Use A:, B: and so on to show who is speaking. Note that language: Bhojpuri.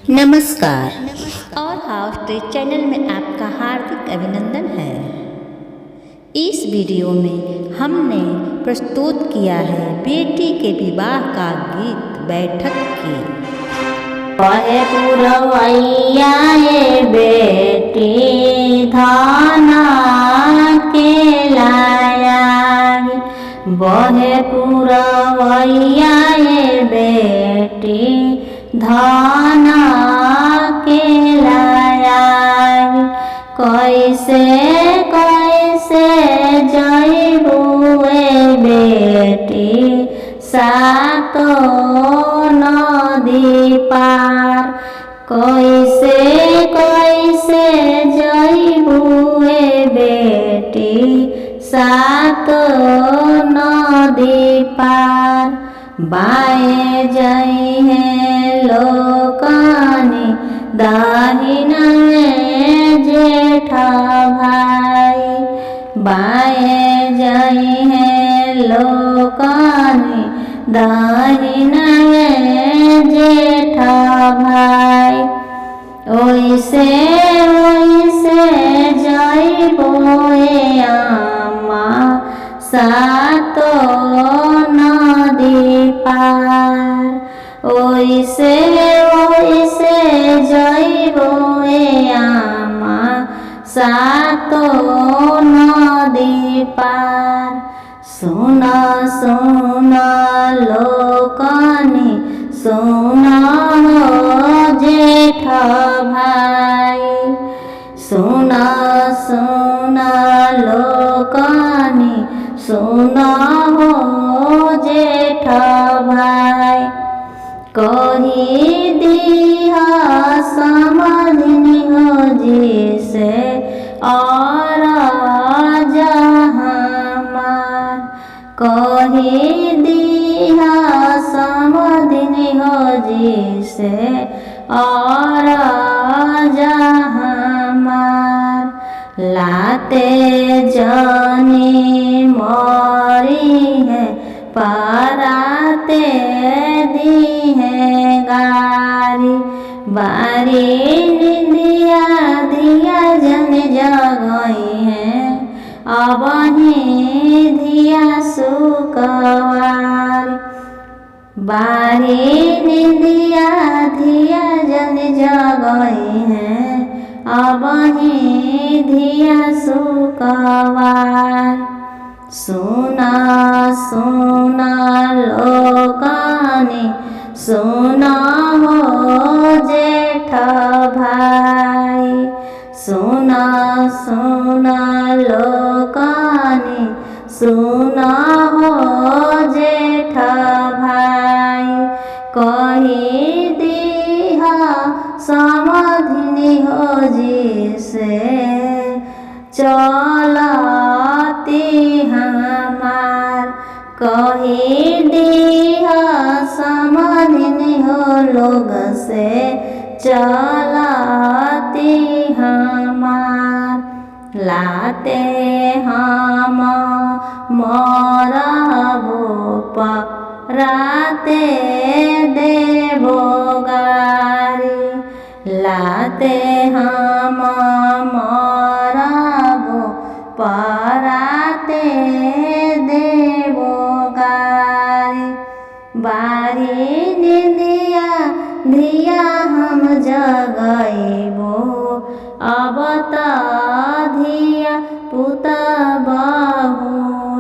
A: नमस्कार।
B: और हाउस ट्री चैनल में आपका हार्दिक अभिनंदन है। इस वीडियो में हमने प्रस्तुत किया है बेटी के विवाह का गीत बैठक की।
A: बहे पुरवैया ये बेटी धाना के लाया, बहे पुरवैया ये बेटी धाना के लाया। कैसे कैसे जइबुए बेटी सातो नदी पार, कैसे कैसे जइबुए बेटी सातो नदी पार। बाए जई है लोकानी दाहिना जेठा भाई, बाए जई है लोकानी दाहिना जेठा भाई। ओइसे ओइसे जइबोए आमा सातो नदी पार, ओइसे ओइसे जइबोए आमा सातो नदी पार। सुना सुना लोकानी सुना हो जेठा भाई, सुना सुना लोकानी सुना हो जेठा भाई। कही दिया समझनी हो जिसे और जहाँ, कही दिया समझनी हो जिसे और जहाँ। लाते जानी मोरी है पराते दी है गारी, बारी निंदिया दिया जन जगई है अब ही धिया सुकवार। बारी निंदिया धिया जन जगई है अब ही धिया सुकवार। सुना सुना लोकानी सुना हो जेठा भाई, सुना सुना लोकानी सुना हो जेठा भाई। कही दिहा समझनी हो जिसे चलती हमार, कही दिहा समझनी हो लोग से चलती हमार। लाते हम मरबो पराते देबो गारी, लाते हम मरबो पराते देबो गारी। बारी निंदिया धिया हम जगइबो अब त धिया पुता बहुआरी,